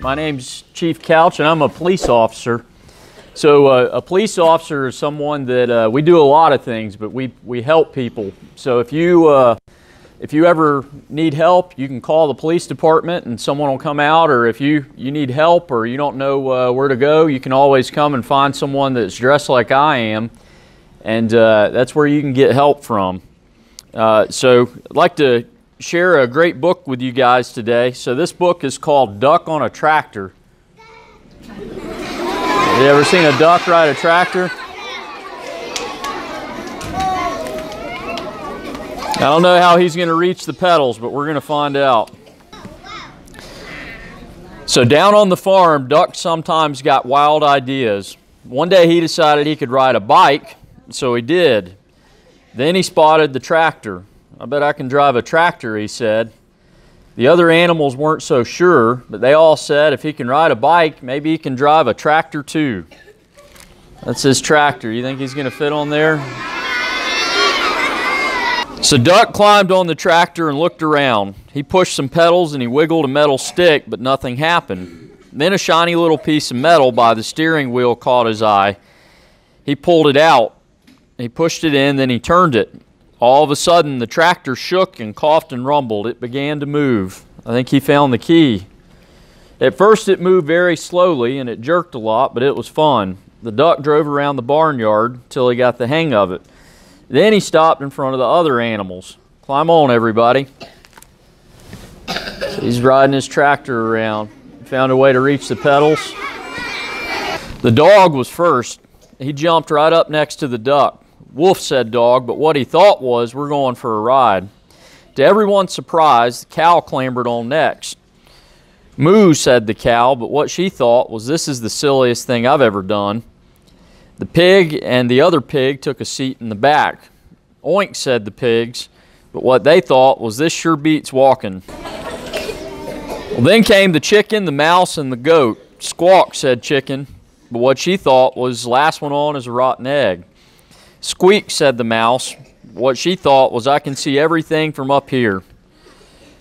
My name's Chief Couch, and I'm a police officer. So a police officer is someone that we do a lot of things, but we help people. So if you ever need help, you can call the police department and someone will come out, or if you need help or you don't know where to go, you can always come and find someone that's dressed like I am, and that's where you can get help from. So I'd like to share a great book with you guys today. So this book is called Duck on a Tractor. Have you ever seen a duck ride a tractor? I don't know how he's going to reach the pedals, but we're going to find out. So down on the farm, Duck sometimes got wild ideas. One day he decided he could ride a bike, so he did. Then he spotted the tractor. I bet I can drive a tractor, he said. The other animals weren't so sure, but they all said if he can ride a bike, maybe he can drive a tractor too. That's his tractor. You think he's going to fit on there? So Duck climbed on the tractor and looked around. He pushed some pedals and he wiggled a metal stick, but nothing happened. Then a shiny little piece of metal by the steering wheel caught his eye. He pulled it out. He pushed it in, then he turned it. All of a sudden, the tractor shook and coughed and rumbled. It began to move. I think he found the key. At first, it moved very slowly and it jerked a lot, but it was fun. The duck drove around the barnyard till he got the hang of it. Then he stopped in front of the other animals. Climb on, everybody. So he's riding his tractor around. He found a way to reach the pedals. The dog was first. He jumped right up next to the duck. Wolf, said Dog, but what he thought was, we're going for a ride. To everyone's surprise, the cow clambered on next. Moo, said the cow, but what she thought was, this is the silliest thing I've ever done. The pig and the other pig took a seat in the back. Oink, said the pigs, but what they thought was, this sure beats walking. Well, then came the chicken, the mouse, and the goat. Squawk, said Chicken, but what she thought was, last one on is a rotten egg. Squeak, said the mouse. What she thought was, I can see everything from up here.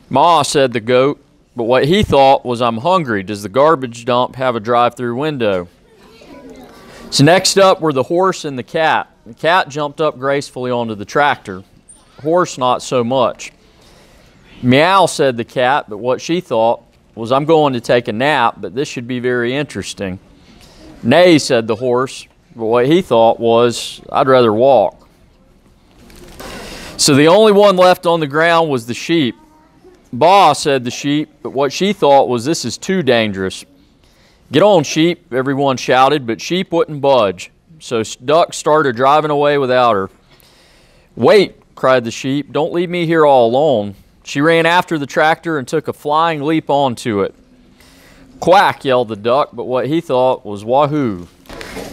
Ma, said the goat, but what he thought was, I'm hungry. Does the garbage dump have a drive-through window? So next up were the horse and the cat. The cat jumped up gracefully onto the tractor. Horse, not so much. Meow, said the cat, but what she thought was, I'm going to take a nap, but this should be very interesting. Neigh, said the horse. But what he thought was, I'd rather walk. So the only one left on the ground was the sheep. Baa, said the sheep, but what she thought was, this is too dangerous. Get on, sheep, everyone shouted, but sheep wouldn't budge. So Duck started driving away without her. Wait, cried the sheep, don't leave me here all alone. She ran after the tractor and took a flying leap onto it. Quack, yelled the duck, but what he thought was, wahoo.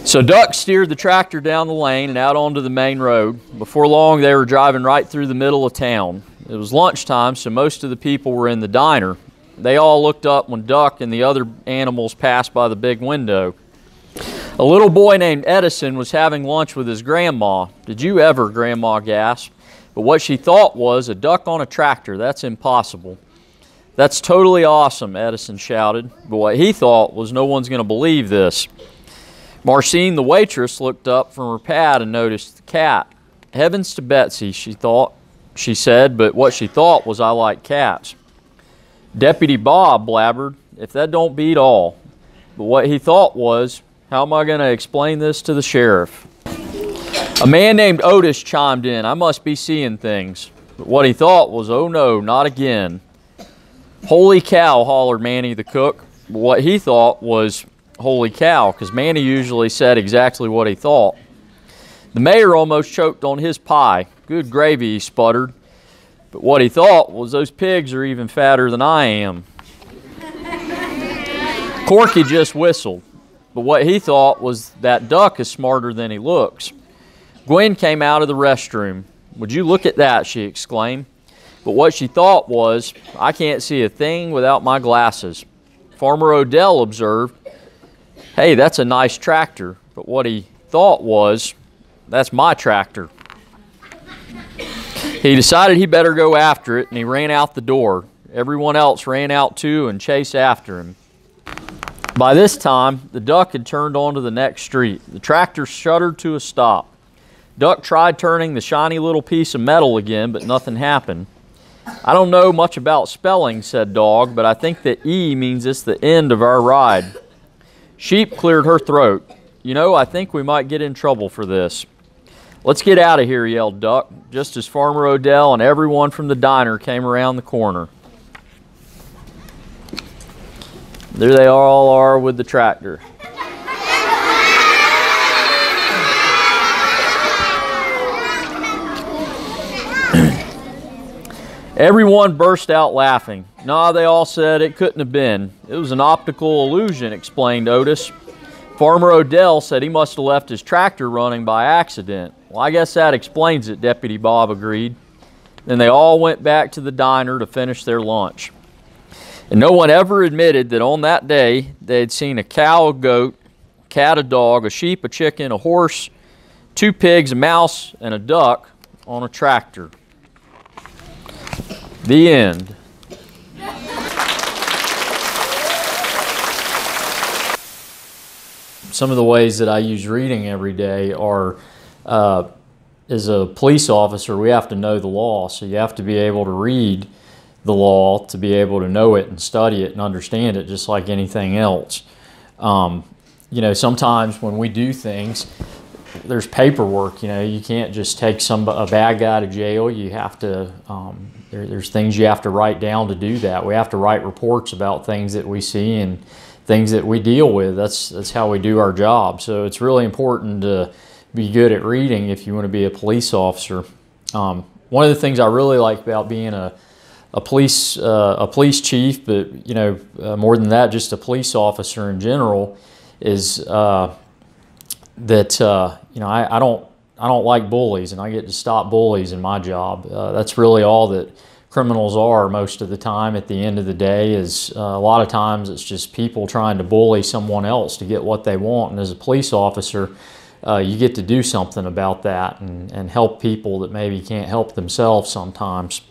So Duck steered the tractor down the lane and out onto the main road. Before long, they were driving right through the middle of town. It was lunchtime, so most of the people were in the diner. They all looked up when Duck and the other animals passed by the big window. A little boy named Edison was having lunch with his grandma. Did you ever, Grandma gasped. But what she thought was, a duck on a tractor, that's impossible. That's totally awesome, Edison shouted. But what he thought was, no one's going to believe this. Marcine, the waitress, looked up from her pad and noticed the cat. Heavens to Betsy, she said, but what she thought was, I like cats. Deputy Bob blabbered, if that don't beat all. But what he thought was, how am I going to explain this to the sheriff? A man named Otis chimed in, I must be seeing things. But what he thought was, oh no, not again. Holy cow, hollered Manny the cook. But what he thought was, holy cow, because Manny usually said exactly what he thought. The mayor almost choked on his pie. Good gravy, he sputtered. But what he thought was, those pigs are even fatter than I am. Corky just whistled. But what he thought was, that duck is smarter than he looks. Gwen came out of the restroom. Would you look at that, she exclaimed. But what she thought was, I can't see a thing without my glasses. Farmer Odell observed, hey, that's a nice tractor. But what he thought was, that's my tractor. He decided he better go after it, and he ran out the door. Everyone else ran out too and chased after him. By this time, the duck had turned onto the next street. The tractor shuddered to a stop. Duck tried turning the shiny little piece of metal again, but nothing happened. "I don't know much about spelling," said Dog, "but I think that E means it's the end of our ride." Sheep cleared her throat. "You know, I think we might get in trouble for this." "Let's get out of here," yelled Duck, just as Farmer Odell and everyone from the diner came around the corner. There they all are with the tractor. Everyone burst out laughing. "Nah," they all said, "it couldn't have been. It was an optical illusion," explained Otis. "Farmer Odell said he must have left his tractor running by accident." "Well, I guess that explains it," Deputy Bob agreed. Then they all went back to the diner to finish their lunch. And no one ever admitted that on that day they had seen a cow, a goat, a cat, a dog, a sheep, a chicken, a horse, 2 pigs, a mouse, and a duck on a tractor. The end. Some of the ways that I use reading every day are, as a police officer, we have to know the law. So you have to be able to read the law to be able to know it and study it and understand it, just like anything else. You know, sometimes when we do things, there's paperwork. You know, you can't just take a bad guy to jail. You have to, there's things you have to write down to do that. We have to write reports about things that we see and things that we deal with. That's how we do our job. So it's really important to be good at reading if you want to be a police officer. One of the things I really like about being a police chief, but you know, more than that, just a police officer in general, is that you know, I don't like bullies, and I get to stop bullies in my job. That's really all that criminals are most of the time. At the end of the day, is a lot of times it's just people trying to bully someone else to get what they want. And as a police officer, you get to do something about that and help people that maybe can't help themselves sometimes.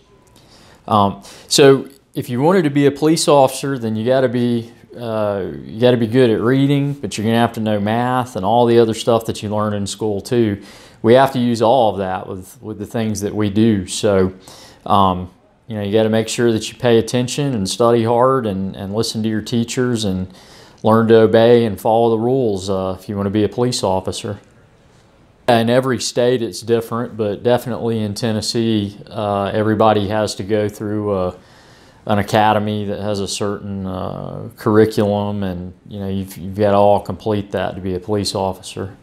So if you wanted to be a police officer, then you got to be good at reading, but you're going to have to know math and all the other stuff that you learn in school too. We have to use all of that with the things that we do. So you know, you got to make sure that you pay attention and study hard and listen to your teachers and learn to obey and follow the rules if you want to be a police officer. In every state it's different, but definitely in Tennessee, everybody has to go through an academy that has a certain curriculum, and you know, you've got to all complete that to be a police officer.